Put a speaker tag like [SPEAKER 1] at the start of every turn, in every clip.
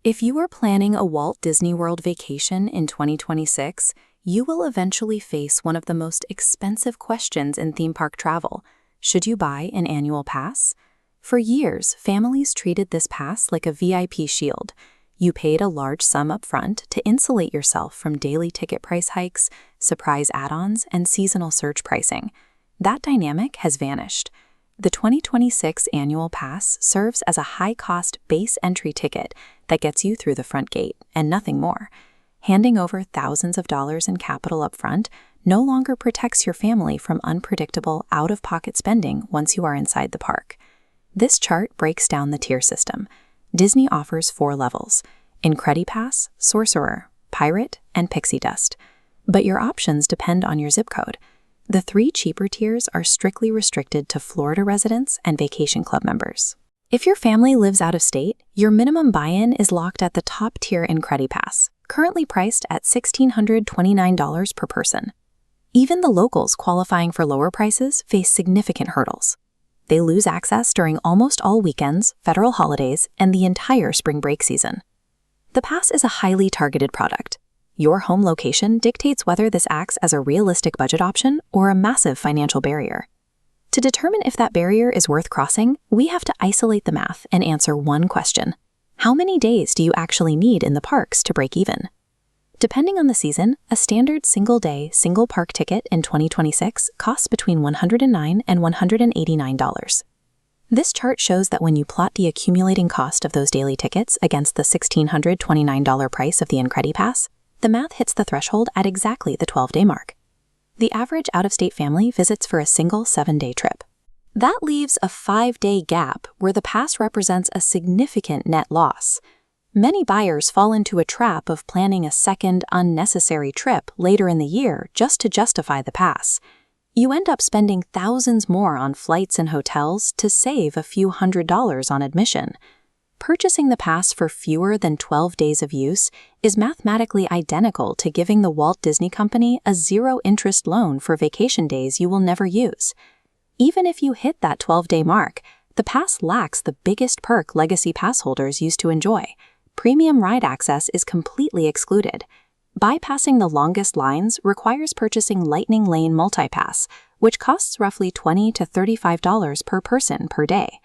[SPEAKER 1] If you are planning a Walt Disney World vacation in 2026, you will eventually face one of the most expensive questions in theme park travel. Should you buy an annual pass? For years, families treated this pass like a VIP shield. You paid a large sum up front to insulate yourself from daily ticket price hikes, surprise add-ons, and seasonal surge pricing. That dynamic has vanished. The 2026 annual pass serves as a high-cost base entry ticket that gets you through the front gate, and nothing more. Handing over thousands of dollars in capital up front no longer protects your family from unpredictable, out-of-pocket spending once you are inside the park. This chart breaks down the tier system. Disney offers 4 levels: Incredi-Pass, Sorcerer, Pirate, and Pixie Dust. But your options depend on your zip code. The 3 cheaper tiers are strictly restricted to Florida residents and Vacation Club members. If your family lives out of state, your minimum buy-in is locked at the top tier Incredi-Pass, currently priced at $1,629 per person. Even the locals qualifying for lower prices face significant hurdles. They lose access during almost all weekends, federal holidays, and the entire spring break season. The pass is a highly targeted product. Your home location dictates whether this acts as a realistic budget option or a massive financial barrier. To determine if that barrier is worth crossing, we have to isolate the math and answer one question: how many days do you actually need in the parks to break even? Depending on the season, a standard single-day, single-park ticket in 2026 costs between $109 and $189. This chart shows that when you plot the accumulating cost of those daily tickets against the $1,629 price of the Incredi-Pass, the math hits the threshold at exactly the 12-day mark. The average out-of-state family visits for a single 7-day trip. That leaves a 5-day gap where the pass represents a significant net loss. Many buyers fall into a trap of planning a second, unnecessary trip later in the year just to justify the pass. You end up spending thousands more on flights and hotels to save a few $100s on admission. Purchasing the pass for fewer than 12 days of use is mathematically identical to giving the Walt Disney Company a zero-interest loan for vacation days you will never use. Even if you hit that 12-day mark, the pass lacks the biggest perk legacy pass holders used to enjoy. Premium ride access is completely excluded. Bypassing the longest lines requires purchasing Lightning Lane Multipass, which costs roughly $20 to $35 per person per day.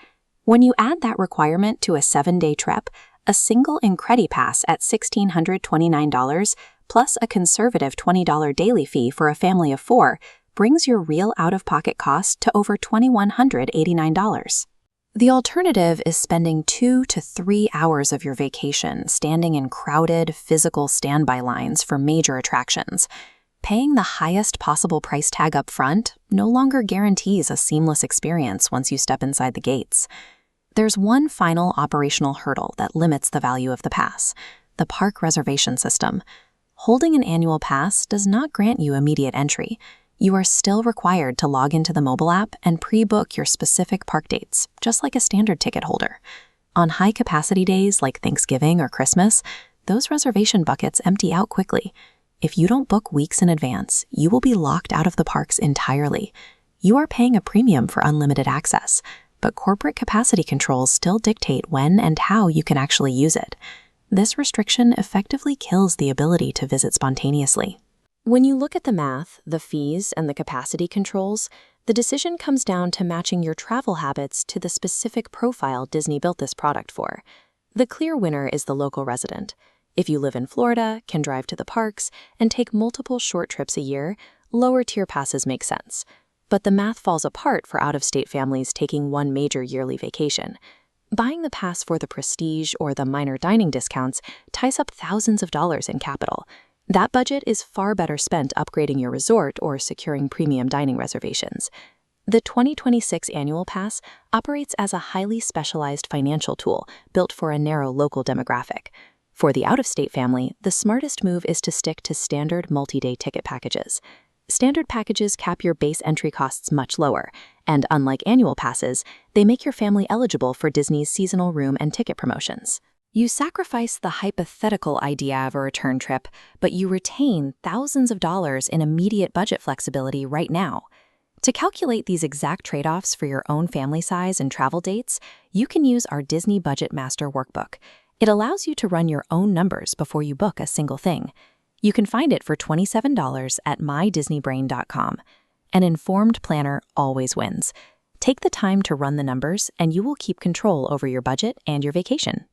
[SPEAKER 1] When you add that requirement to a 7-day trip, a single Incredi-Pass at $1,629 plus a conservative $20 daily fee for a family of 4 brings your real out-of-pocket cost to over $2,189. The alternative is spending 2 to 3 hours of your vacation standing in crowded, physical standby lines for major attractions. Paying the highest possible price tag up front no longer guarantees a seamless experience once you step inside the gates. There's one final operational hurdle that limits the value of the pass: the park reservation system. Holding an annual pass does not grant you immediate entry. You are still required to log into the mobile app and pre-book your specific park dates, just like a standard ticket holder. On high-capacity days like Thanksgiving or Christmas, those reservation buckets empty out quickly. If you don't book weeks in advance, you will be locked out of the parks entirely. You are paying a premium for unlimited access, but corporate capacity controls still dictate when and how you can actually use it. This restriction effectively kills the ability to visit spontaneously. When you look at the math, the fees, and the capacity controls, the decision comes down to matching your travel habits to the specific profile Disney built this product for. The clear winner is the local resident. If you live in Florida, can drive to the parks, and take multiple short trips a year, lower-tier passes make sense. But the math falls apart for out-of-state families taking one major yearly vacation. Buying the pass for the prestige or the minor dining discounts ties up thousands of dollars in capital. That budget is far better spent upgrading your resort or securing premium dining reservations. The 2026 annual pass operates as a highly specialized financial tool built for a narrow local demographic. For the out-of-state family, the smartest move is to stick to standard multi-day ticket packages. Standard packages cap your base entry costs much lower, and unlike annual passes, they make your family eligible for Disney's seasonal room and ticket promotions. You sacrifice the hypothetical idea of a return trip, but you retain thousands of dollars in immediate budget flexibility right now. To calculate these exact trade-offs for your own family size and travel dates, you can use our Disney Budget Master Workbook. It allows you to run your own numbers before you book a single thing. You can find it for $27 at mydisneybrain.com. An informed planner always wins. Take the time to run the numbers, and you will keep control over your budget and your vacation.